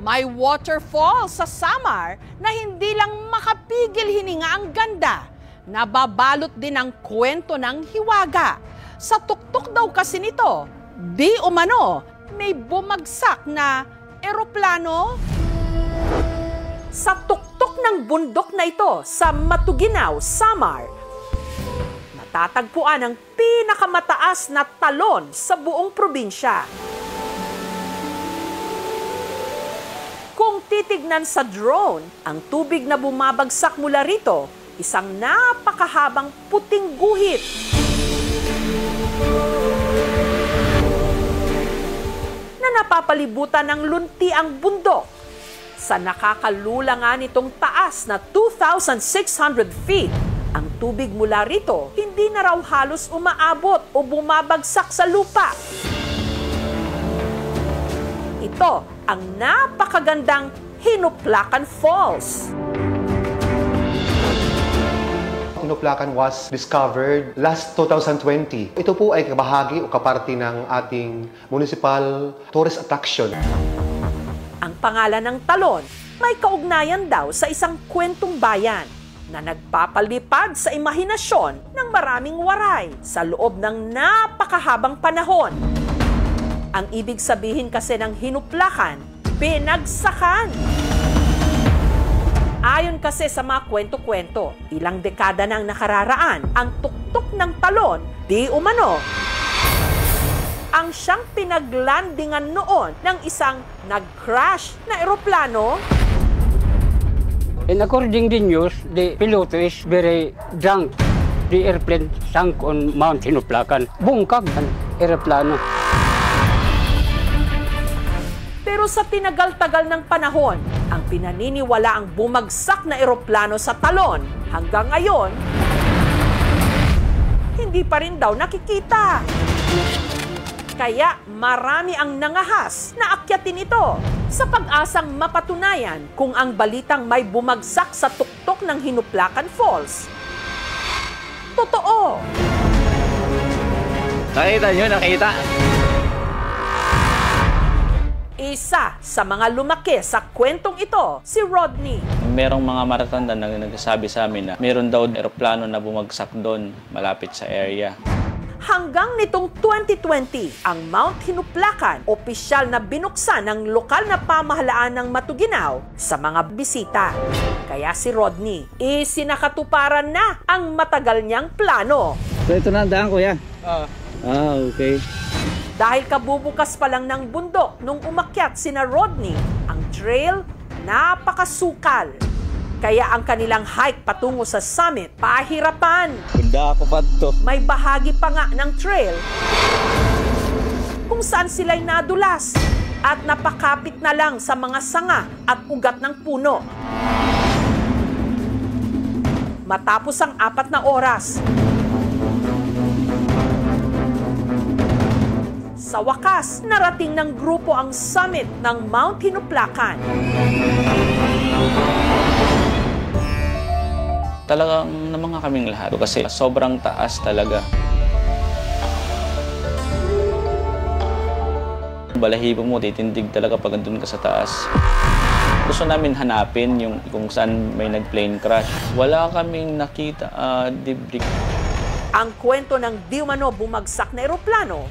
May waterfall sa Samar na hindi lang makapigil hininga ang ganda. Nababalot din ang kwento ng hiwaga. Sa tuktok daw kasi nito, di umano, may bumagsak na eroplano. Sa tuktok ng bundok na ito sa Matuginaw, Samar, natatagpuan ang pinakamataas na talon sa buong probinsya. Kung titignan sa drone, ang tubig na bumabagsak mula rito, isang napakahabang puting guhit. Na napapalibutan ng lunti ang bundok. Sa nakakalula nga nitong taas na 2,600 feet, ang tubig mula rito hindi na raw halos umaabot o bumabagsak sa lupa. Ito ang napakagandang Hinuplacan Falls. Hinuplacan was discovered last 2020. Ito po ay kabahagi o kaparti ng ating municipal tourist attraction. Ang pangalan ng talon may kaugnayan daw sa isang kwentong bayan na nagpapalipad sa imahinasyon ng maraming waray sa loob ng napakahabang panahon. Ang ibig sabihin kasi ng hinuplakan, binagsakan. Ayon kasi sa mga kwento-kwento, ilang dekada nang nakararaan, ang tuktok ng talon, di umano, ang siyang pinaglandingan noon ng isang nag-crash na eroplano. And according to news, the pilot is very drunk. The airplane sank on Mount Hinuplacan. Bungkag ang eroplano. Pero sa tinagal-tagal ng panahon, ang pinaniniwala ang bumagsak na eroplano sa talon hanggang ngayon, hindi pa rin daw nakikita. Kaya marami ang nangahas na akyatin ito sa pag-asang mapatunayan kung ang balitang may bumagsak sa tuktok ng Hinuplacan Falls. Totoo! Nakita nyo, nakita. Isa sa mga lumaki sa kwentong ito, si Rodney. Merong mga matatanda na nagsasabi sa amin na meron daw eroplano na bumagsak doon malapit sa area. Hanggang nitong 2020, ang Mount Hinuplacan, opisyal na binuksan ng lokal na pamahalaan ng Matuginaw sa mga bisita. Kaya si Rodney, isinakatuparan na ang matagal niyang plano. So ito na ang daan, kuya? Okay. Dahil kabubukas pa lang ng bundok nung umakyat sina Rodney, ang trail napakasukal. Kaya ang kanilang hike patungo sa summit, pahirapan. Ganda ako pa ito. May bahagi pa nga ng trail kung saan sila'y nadulas at napakapit na lang sa mga sanga at ugat ng puno. Matapos ang 4 na oras, sa wakas, narating ng grupo ang summit ng Mount Hinuplacan. Talagang namanga kaming lahat kasi sobrang taas talaga. Balahibo mo, titindig talaga pag andun ka sa taas. Gusto namin hanapin yung kung saan may nag-plane crash. Wala kaming nakita debris. Ang kwento ng di umano bumagsak na eroplano,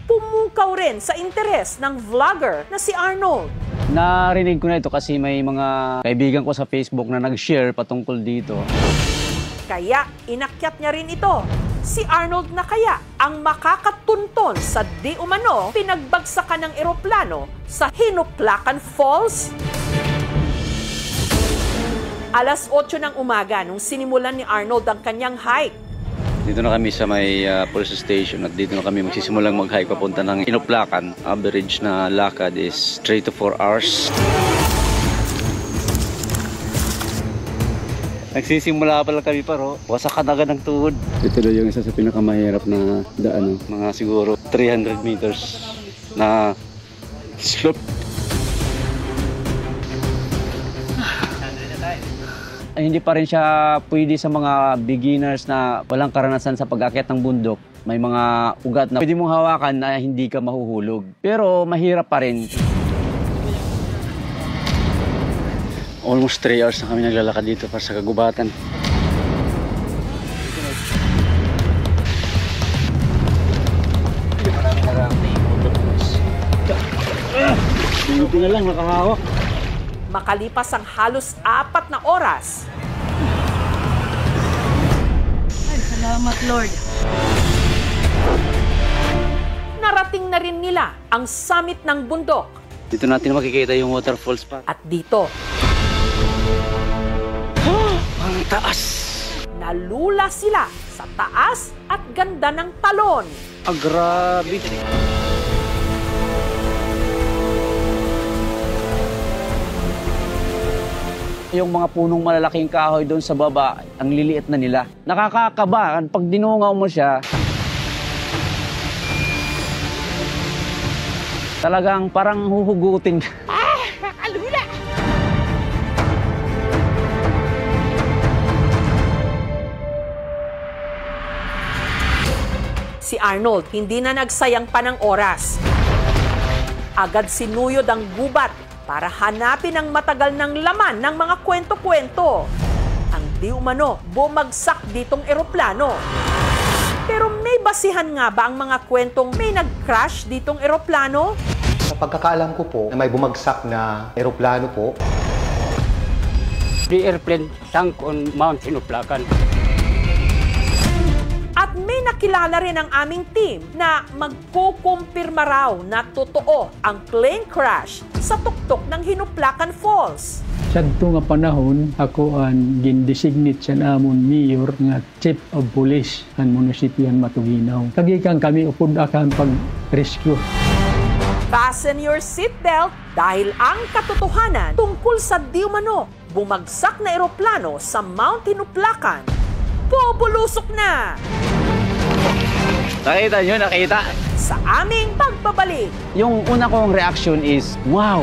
pumukaw rin sa interes ng vlogger na si Arnold. Narinig ko na ito kasi may mga kaibigan ko sa Facebook na nag-share patungkol dito. Kaya inakyat niya rin ito. Si Arnold na kaya ang makakatunton sa di umano pinagbagsakan ng eroplano sa Hinuplacan Falls? Alas 8 ng umaga nung sinimulan ni Arnold ang kanyang hike. Dito na kami sa may police station at dito na kami magsisimulang mag-hike papunta ng Hinuplacan. Average na lakad is 3 to 4 hours. Nagsisimula pa lang kami pero wasak ka na agad ng tuhod. Ito na yung isa sa pinakamahirap na daan. Mga siguro 300 meters na slope. Ay, hindi pa rin siya pwede sa mga beginners na walang karanasan sa pag-akyat ng bundok. May mga ugat na pwede mong hawakan na hindi ka mahuhulog. Pero mahirap pa rin. Almost 3 hours na kami naglalakad dito para sa kagubatan. Hindi na lang nakahawak. Makalipas ang halos 4 na oras, Salamat, Lord. narating na rin nila ang summit ng bundok. Dito natin makikita yung waterfalls pa. At dito, Ang taas! nalula sila sa taas at ganda ng talon. Ah, grabe! Yung mga punong malalaking kahoy doon sa baba, ang liliit na nila. Nakakakaba. Pag dinungaw mo siya, talagang parang huhugutin ka. Si Arnold hindi na nagsayang pa ng oras. Agad sinuyod ang gubat para hanapin ang matagal ng laman ng mga kwento-kwento. Ang di umano bumagsak ditong eroplano. Pero may basihan nga ba ang mga kwentong may nag-crash ditong eroplano? Sa pagkakaalam ko po, na may bumagsak na eroplano po. The airplane sank on Mount Hinuplakan. At may nakilala rin ang aming team na magkukumpirma raw na totoo ang plane crash sa tuktok ng Hinuplakan Falls. Sadto nga panahon, ako ang gindesignate sa namon mayor nga chief of police ang munisipyo Matuginaw. Tagikan kami upod akan pag-rescue. Fasten your seatbelt dahil ang katotohanan tungkol sa di umano bumagsak na eroplano sa Mount Hinuplakan, bubulusok na Nakita nyo, nakita. sa aming pagbabalik. Yung una kong reaction is, wow!